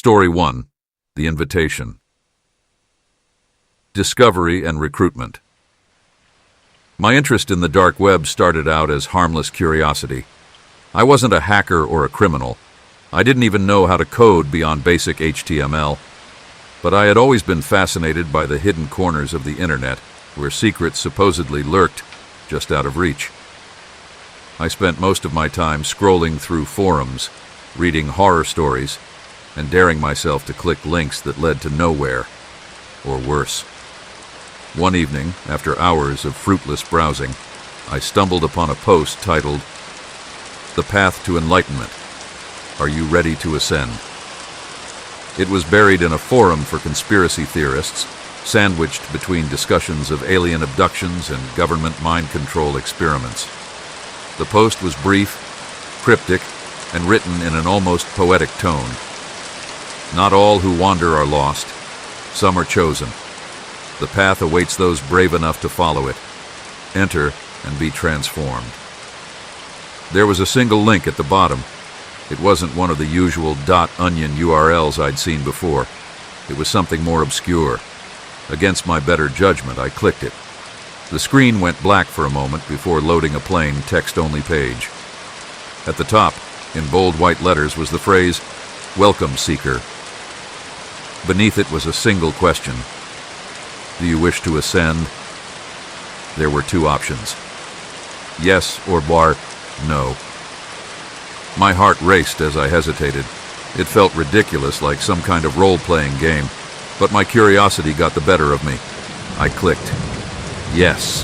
Story 1. The Invitation. Discovery and Recruitment. My interest in the dark web started out as harmless curiosity. I wasn't a hacker or a criminal. I didn't even know how to code beyond basic HTML. But I had always been fascinated by the hidden corners of the internet, where secrets supposedly lurked just out of reach. I spent most of my time scrolling through forums, reading horror stories, and daring myself to click links that led to nowhere, or worse. One evening, after hours of fruitless browsing, I stumbled upon a post titled, "The Path to Enlightenment. Are you ready to ascend?" It was buried in a forum for conspiracy theorists, sandwiched between discussions of alien abductions and government mind control experiments. The post was brief, cryptic, and written in an almost poetic tone. Not all who wander are lost. Some are chosen. The path awaits those brave enough to follow it. Enter and be transformed. There was a single link at the bottom. It wasn't one of the usual .onion URLs I'd seen before. It was something more obscure. Against my better judgment, I clicked it. The screen went black for a moment before loading a plain text-only page. At the top, in bold white letters, was the phrase, "Welcome, Seeker." Beneath it was a single question. Do you wish to ascend? There were two options. Yes or bar no. My heart raced as I hesitated. It felt ridiculous, like some kind of role-playing game, but my curiosity got the better of me. I clicked yes.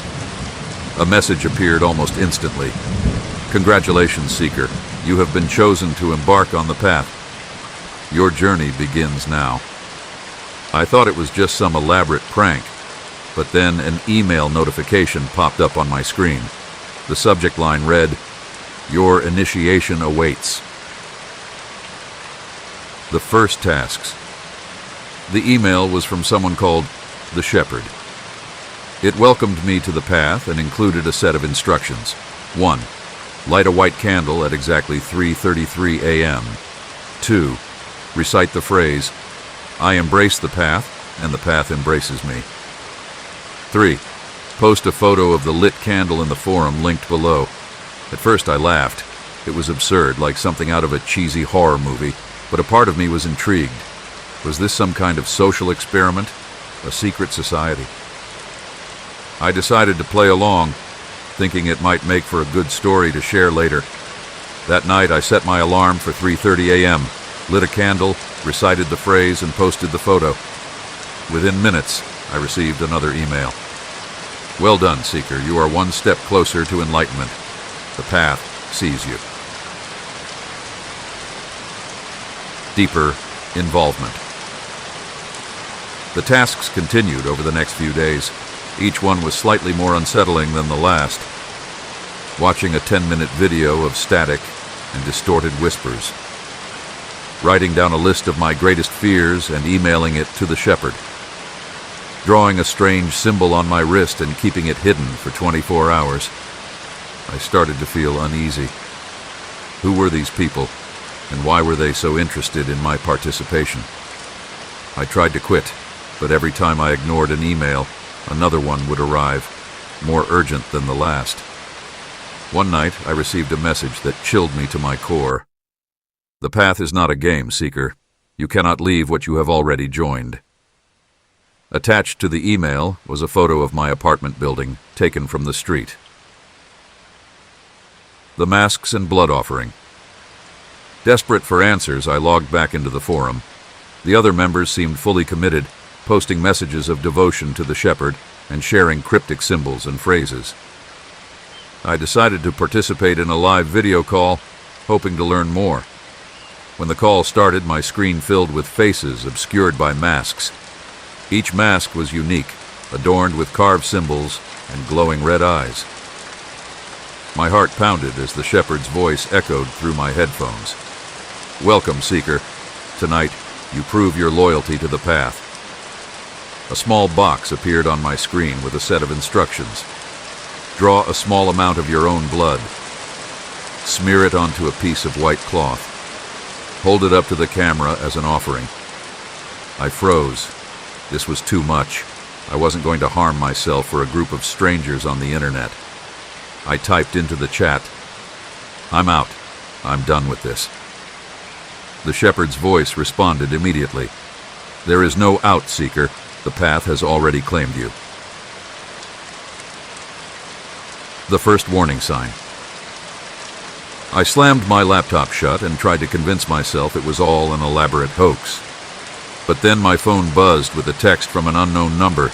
A message appeared almost instantly. "Congratulations, Seeker. You have been chosen to embark on the path. Your journey begins now." I thought it was just some elaborate prank, but then an email notification popped up on my screen. The subject line read, "Your initiation awaits." The first tasks. The email was from someone called The Shepherd. It welcomed me to the path and included a set of instructions. 1. Light a white candle at exactly 3:33 a.m. 2. Recite the phrase, "I embrace the path, and the path embraces me." 3. Post a photo of the lit candle in the forum linked below. At first I laughed. It was absurd, like something out of a cheesy horror movie, but a part of me was intrigued. Was this some kind of social experiment? A secret society? I decided to play along, thinking it might make for a good story to share later. That night I set my alarm for 3:30 a.m., lit a candle, recited the phrase, and posted the photo. Within minutes, I received another email. "Well done, Seeker. You are one step closer to enlightenment. The path sees you." Deeper involvement. The tasks continued over the next few days. Each one was slightly more unsettling than the last. Watching a 10-minute video of static and distorted whispers. Writing down a list of my greatest fears and emailing it to the shepherd. Drawing a strange symbol on my wrist and keeping it hidden for 24 hours. I started to feel uneasy. Who were these people, and why were they so interested in my participation? I tried to quit, but every time I ignored an email, another one would arrive, more urgent than the last. One night, I received a message that chilled me to my core. "The path is not a game, Seeker. You cannot leave what you have already joined." Attached to the email was a photo of my apartment building, taken from the street. The Masks and Blood Offering. Desperate for answers, I logged back into the forum. The other members seemed fully committed, posting messages of devotion to the shepherd and sharing cryptic symbols and phrases. I decided to participate in a live video call, hoping to learn more. When the call started, my screen filled with faces obscured by masks. Each mask was unique, adorned with carved symbols and glowing red eyes. My heart pounded as the shepherd's voice echoed through my headphones. "Welcome, Seeker. Tonight, you prove your loyalty to the path." A small box appeared on my screen with a set of instructions. Draw a small amount of your own blood. Smear it onto a piece of white cloth. hold it up to the camera as an offering. I froze. This was too much. I wasn't going to harm myself for a group of strangers on the internet. I typed into the chat, "I'm out. I'm done with this." The shepherd's voice responded immediately. "There is no out, seeker. The path has already claimed you." The first warning sign. I slammed my laptop shut and tried to convince myself it was all an elaborate hoax. But then my phone buzzed with a text from an unknown number.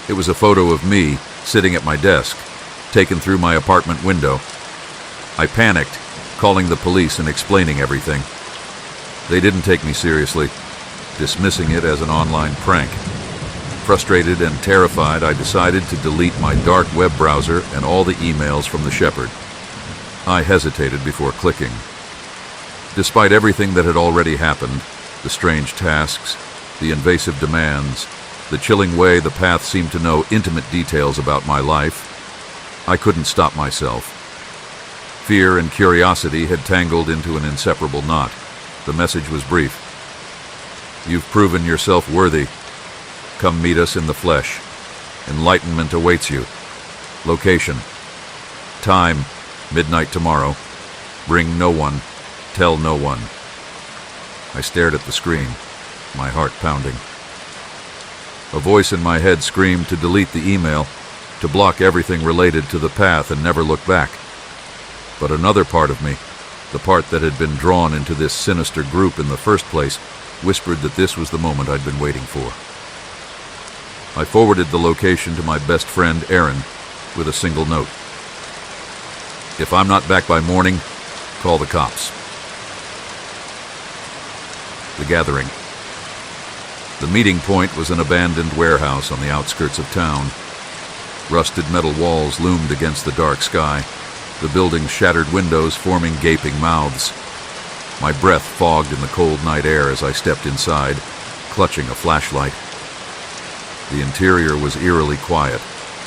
It was a photo of me sitting at my desk, taken through my apartment window. I panicked, calling the police and explaining everything. They didn't take me seriously, dismissing it as an online prank. Frustrated and terrified, I decided to delete my dark web browser and all the emails from the shepherd. I hesitated before clicking. Despite everything that had already happened, the strange tasks, the invasive demands, the chilling way the path seemed to know intimate details about my life, I couldn't stop myself. Fear and curiosity had tangled into an inseparable knot. The message was brief. "You've proven yourself worthy. Come meet us in the flesh. Enlightenment awaits you. Location. Time, midnight tomorrow. Bring no one. Tell no one." I stared at the screen, my heart pounding. A voice in my head screamed to delete the email, to block everything related to the path and never look back. But another part of me, the part that had been drawn into this sinister group in the first place, whispered that this was the moment I'd been waiting for. I forwarded the location to my best friend, Aaron, with a single note. "If I'm not back by morning, call the cops." The gathering. The meeting point was an abandoned warehouse on the outskirts of town. Rusted metal walls loomed against the dark sky, the building's shattered windows forming gaping mouths. My breath fogged in the cold night air as I stepped inside, clutching a flashlight. The interior was eerily quiet,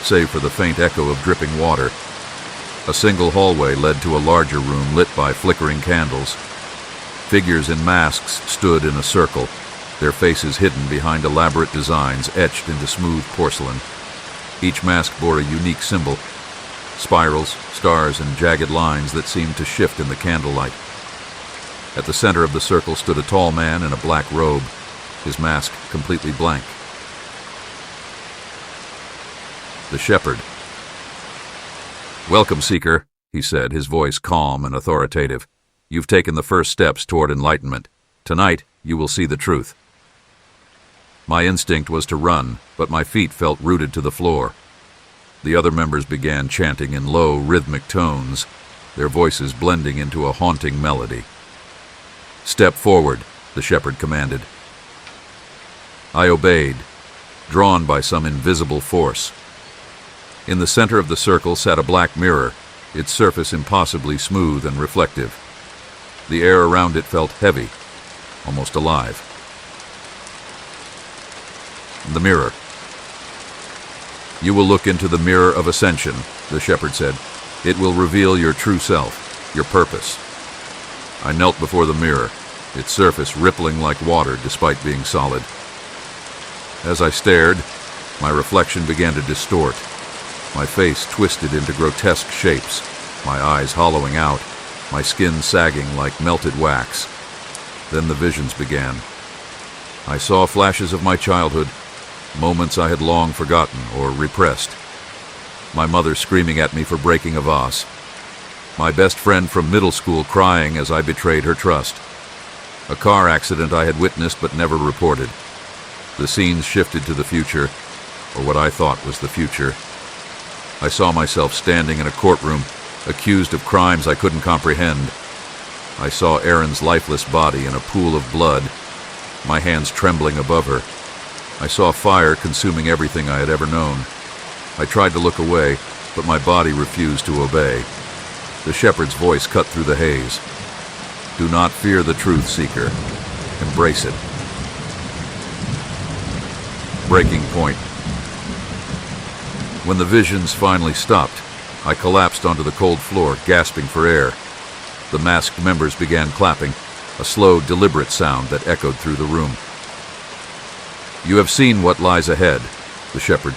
save for the faint echo of dripping water. A single hallway led to a larger room lit by flickering candles. Figures in masks stood in a circle, their faces hidden behind elaborate designs etched into smooth porcelain. Each mask bore a unique symbol, spirals, stars, and jagged lines that seemed to shift in the candlelight. At the center of the circle stood a tall man in a black robe, his mask completely blank. The shepherd. "Welcome, seeker," he said, his voice calm and authoritative. "You've taken the first steps toward enlightenment. Tonight, you will see the truth." My instinct was to run, but my feet felt rooted to the floor. The other members began chanting in low, rhythmic tones, their voices blending into a haunting melody. "Step forward," the shepherd commanded. I obeyed, drawn by some invisible force. In the center of the circle sat a black mirror, its surface impossibly smooth and reflective. The air around it felt heavy, almost alive. The mirror. "You will look into the mirror of ascension," the shepherd said. "It will reveal your true self, your purpose." I knelt before the mirror, its surface rippling like water despite being solid. As I stared, my reflection began to distort. My face twisted into grotesque shapes, my eyes hollowing out, my skin sagging like melted wax. Then the visions began. I saw flashes of my childhood, moments I had long forgotten or repressed. My mother screaming at me for breaking a vase. My best friend from middle school crying as I betrayed her trust. A car accident I had witnessed but never reported. The scenes shifted to the future, or what I thought was the future. I saw myself standing in a courtroom, accused of crimes I couldn't comprehend. I saw Erin's lifeless body in a pool of blood, my hands trembling above her. I saw fire consuming everything I had ever known. I tried to look away, but my body refused to obey. The shepherd's voice cut through the haze. "Do not fear the truth, seeker. Embrace it." Breaking point. When the visions finally stopped, I collapsed onto the cold floor, gasping for air. The masked members began clapping, a slow, deliberate sound that echoed through the room. "You have seen what lies ahead," the shepherd